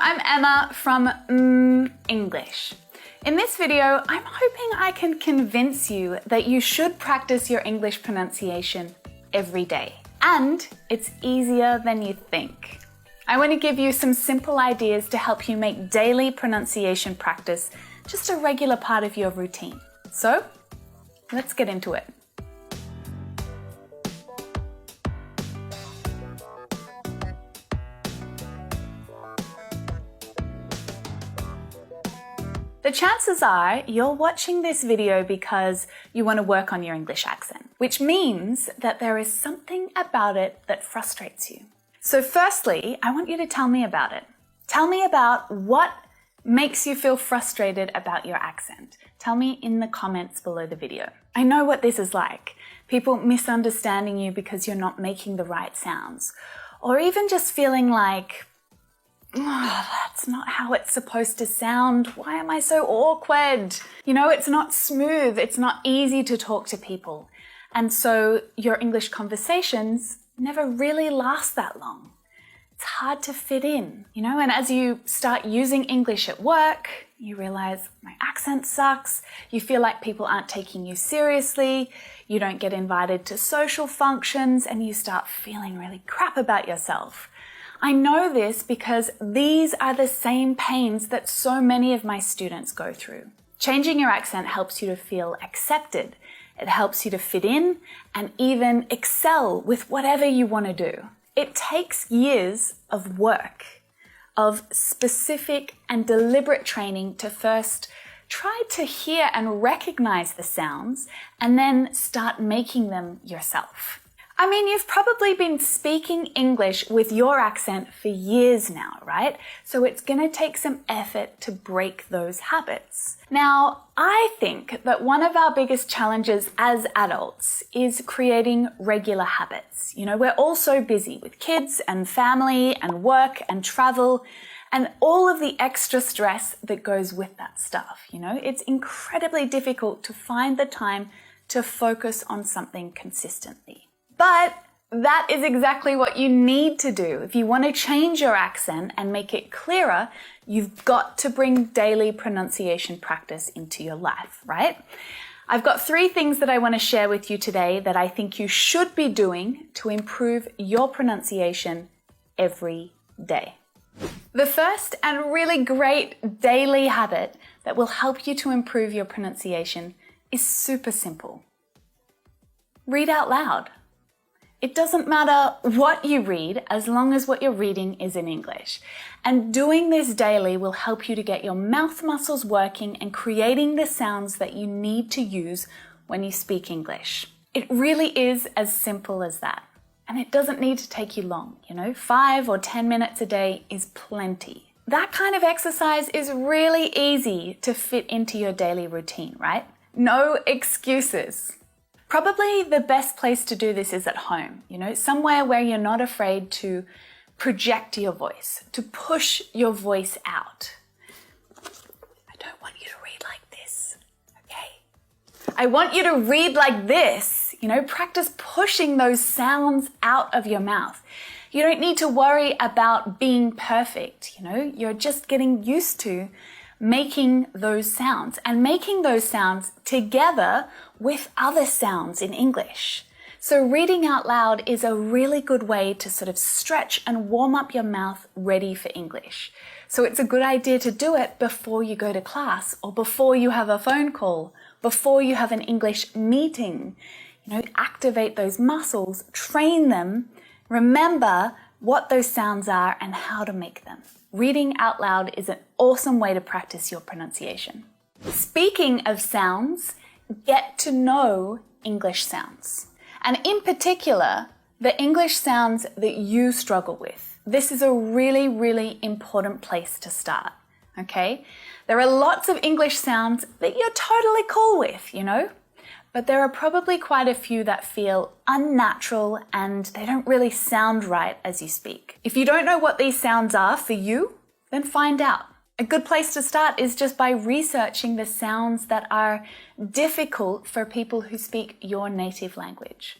I'm Emma from English. In this video, I'm hoping I can convince you that you should practice your English pronunciation every day. And it's easier than you think. I want to give you some simple ideas to help you make daily pronunciation practice just a regular part of your routine. So, let's get into it. The chances are you're watching this video because you want to work on your English accent, which means that there is something about it that frustrates you. So firstly, I want you to tell me about it. Tell me about what makes you feel frustrated about your accent. Tell me in the comments below the video. I know what this is like. People misunderstanding you because you're not making the right sounds. Or even just feeling like, oh, that's not how it's supposed to sound. Why am I so awkward? You know, it's not smooth. It's not easy to talk to people. And so your English conversations never really last that long. It's hard to fit in, you know, and as you start using English at work, you realize my accent sucks. You feel like people aren't taking you seriously. You don't get invited to social functions and you start feeling really crap about yourself. I know this because these are the same pains that so many of my students go through. Changing your accent helps you to feel accepted. It helps you to fit in and even excel with whatever you want to do. It takes years of work, of specific and deliberate training to first try to hear and recognize the sounds and then start making them yourself. I mean, you've probably been speaking English with your accent for years now, right? So it's going to take some effort to break those habits. Now, I think that one of our biggest challenges as adults is creating regular habits. You know, we're all so busy with kids and family and work and travel and all of the extra stress that goes with that stuff. You know, it's incredibly difficult to find the time to focus on something consistently. But that is exactly what you need to do. If you want to change your accent and make it clearer, you've got to bring daily pronunciation practice into your life, right? I've got 3 things that I want to share with you today that I think you should be doing to improve your pronunciation every day. The first and really great daily habit that will help you to improve your pronunciation is super simple. Read out loud. It doesn't matter what you read as long as what you're reading is in English. And doing this daily will help you to get your mouth muscles working and creating the sounds that you need to use when you speak English. It really is as simple as that. And it doesn't need to take you long, you know, 5 or 10 minutes a day is plenty. That kind of exercise is really easy to fit into your daily routine, right? No excuses. Probably the best place to do this is at home, you know, somewhere where you're not afraid to project your voice, to push your voice out. I don't want you to read like this, okay? I want you to read like this, you know, practice pushing those sounds out of your mouth. You don't need to worry about being perfect, you know, you're just getting used to making those sounds and making those sounds together with other sounds in English. So reading out loud is a really good way to sort of stretch and warm up your mouth ready for English. So it's a good idea to do it before you go to class or before you have a phone call, before you have an English meeting. You know, activate those muscles, train them, remember what those sounds are and how to make them. Reading out loud is an awesome way to practice your pronunciation. Speaking of sounds, get to know English sounds. And in particular, the English sounds that you struggle with. This is a really, really important place to start, okay? There are lots of English sounds that you're totally cool with, you know? But there are probably quite a few that feel unnatural and they don't really sound right as you speak. If you don't know what these sounds are for you, then find out. A good place to start is just by researching the sounds that are difficult for people who speak your native language.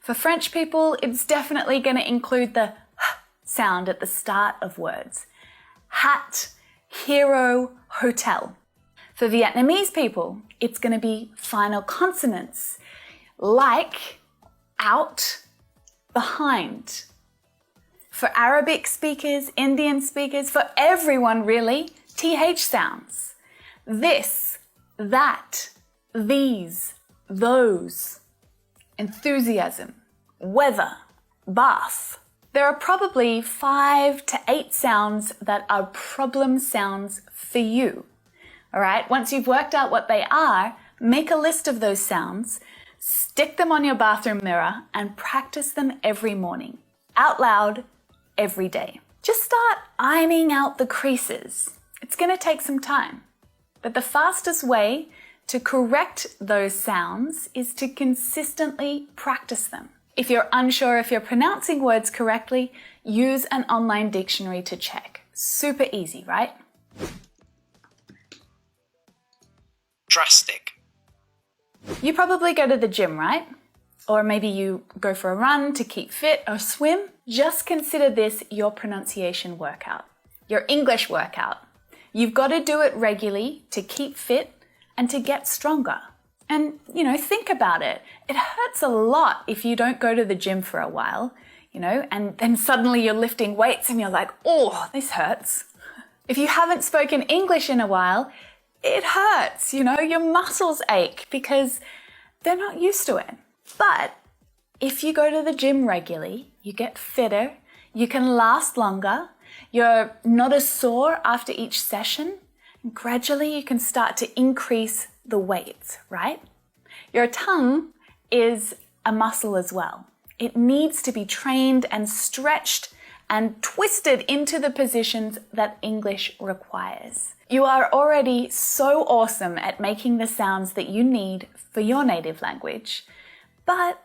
For French people, it's definitely going to include the sound at the start of words. hat, hero, hotel. For Vietnamese people, it's going to be final consonants like out, behind. For Arabic speakers, Indian speakers, for everyone really, TH sounds. This, that, these, those. Enthusiasm, weather, bath. There are probably 5 to 8 sounds that are problem sounds for you. All right, once you've worked out what they are, make a list of those sounds, stick them on your bathroom mirror, and practice them every morning, out loud, every day. Just start ironing out the creases. It's going to take some time, but the fastest way to correct those sounds is to consistently practice them. If you're unsure if you're pronouncing words correctly, use an online dictionary to check. Super easy, right? Drastic. You probably go to the gym, right? Or maybe you go for a run to keep fit or swim. Just consider this your pronunciation workout, your English workout. You've got to do it regularly to keep fit and to get stronger. And, think about it. It hurts a lot if you don't go to the gym for a while, and then suddenly you're lifting weights and you're like, oh, this hurts. If you haven't spoken English in a while, it hurts, your muscles ache because they're not used to it. But if you go to the gym regularly, you get fitter, you can last longer, you're not as sore after each session, and gradually you can start to increase the weights, right? Your tongue is a muscle as well. It needs to be trained and stretched and twisted into the positions that English requires. You are already so awesome at making the sounds that you need for your native language, but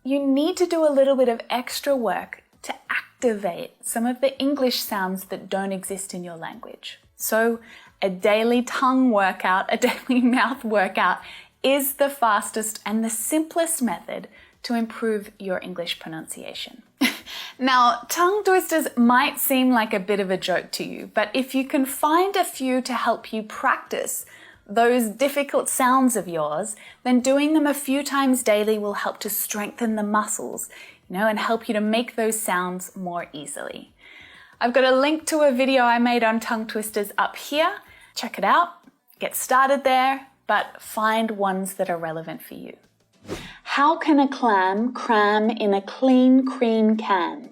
you need to do a little bit of extra work to activate some of the English sounds that don't exist in your language. So a daily tongue workout, a daily mouth workout is the fastest and the simplest method to improve your English pronunciation. Now, tongue twisters might seem like a bit of a joke to you, but if you can find a few to help you practice those difficult sounds of yours, then doing them a few times daily will help to strengthen the muscles, and help you to make those sounds more easily. I've got a link to a video I made on tongue twisters up here. Check it out, get started there, but find ones that are relevant for you. How can a clam cram in a clean cream can?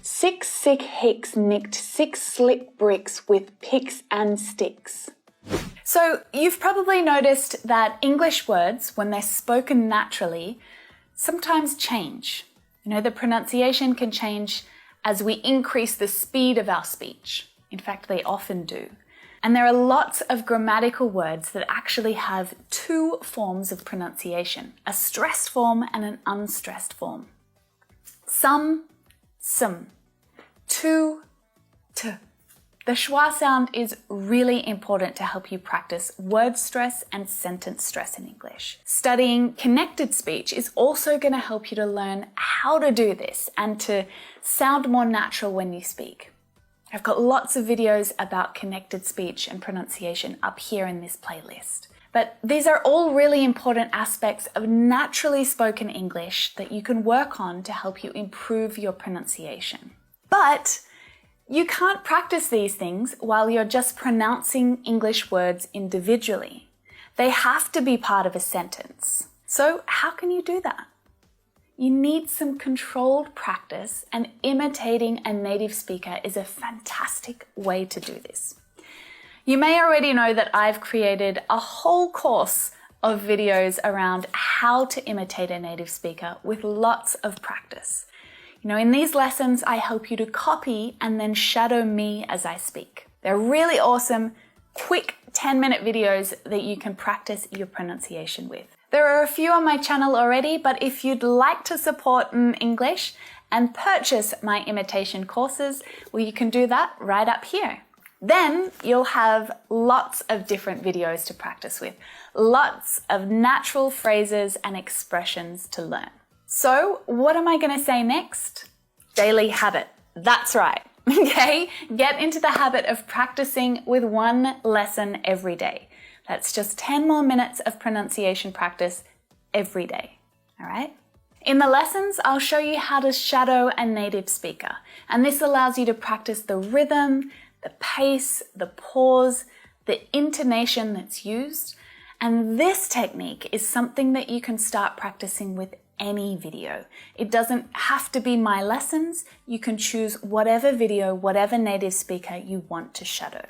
6 sick hicks nicked 6 slick bricks with picks and sticks. So you've probably noticed that English words, when they're spoken naturally, sometimes change. The pronunciation can change as we increase the speed of our speech. In fact, they often do. And there are lots of grammatical words that actually have 2 forms of pronunciation, a stressed form and an unstressed form. Some, to, t. The schwa sound is really important to help you practice word stress and sentence stress in English. Studying connected speech is also going to help you to learn how to do this and to sound more natural when you speak. I've got lots of videos about connected speech and pronunciation up here in this playlist. But these are all really important aspects of naturally spoken English that you can work on to help you improve your pronunciation. But you can't practice these things while you're just pronouncing English words individually. They have to be part of a sentence. So how can you do that? You need some controlled practice, and imitating a native speaker is a fantastic way to do this. You may already know that I've created a whole course of videos around how to imitate a native speaker with lots of practice. In these lessons, I help you to copy and then shadow me as I speak. They're really awesome, quick 10-minute videos that you can practice your pronunciation with. There are a few on my channel already, but if you'd like to support English and purchase my imitation courses, well, you can do that right up here. Then you'll have lots of different videos to practice with, lots of natural phrases and expressions to learn. So what am I going to say next? Daily habit. That's right. Okay? Get into the habit of practicing with one lesson every day. That's just 10 more minutes of pronunciation practice every day. All right? In the lessons, I'll show you how to shadow a native speaker. And this allows you to practice the rhythm, the pace, the pause, the intonation that's used. And this technique is something that you can start practicing with any video. It doesn't have to be my lessons. You can choose whatever video, whatever native speaker you want to shadow.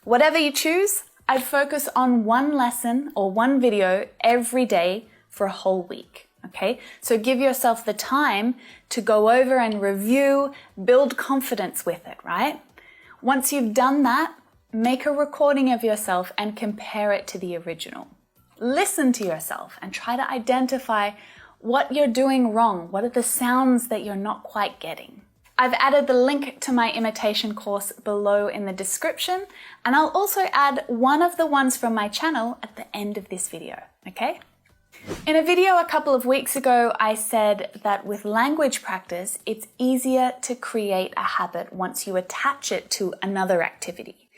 Whatever you choose, I'd focus on one lesson or one video every day for a whole week. Okay, so give yourself the time to go over and review, build confidence with it, right? Once you've done that, make a recording of yourself and compare it to the original. Listen to yourself and try to identify what you're doing wrong. What are the sounds that you're not quite getting? I've added the link to my imitation course below in the description, and I'll also add one of the ones from my channel at the end of this video, okay? In a video a couple of weeks ago, I said that with language practice, it's easier to create a habit once you attach it to another activity.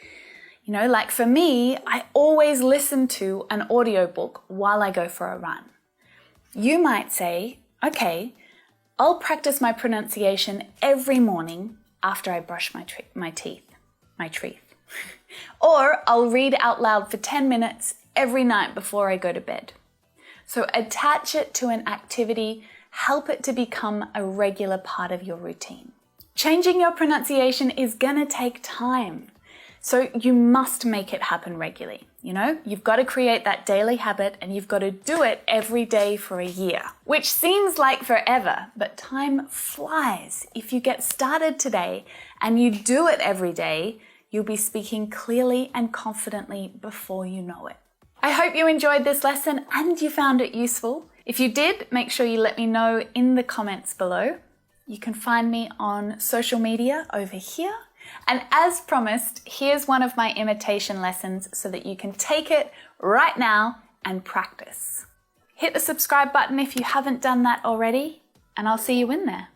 You know, like for me, I always listen to an audiobook while I go for a run. You might say, okay, I'll practice my pronunciation every morning after I brush my teeth. Or I'll read out loud for 10 minutes every night before I go to bed. So attach it to an activity, help it to become a regular part of your routine. Changing your pronunciation is gonna take time. So you must make it happen regularly. You know, you've got to create that daily habit and you've got to do it every day for a year, which seems like forever, but time flies. If you get started today and you do it every day, you'll be speaking clearly and confidently before you know it. I hope you enjoyed this lesson and you found it useful. If you did, make sure you let me know in the comments below. You can find me on social media over here. And as promised, here's one of my imitation lessons so that you can take it right now and practice. Hit the subscribe button if you haven't done that already, and I'll see you in there.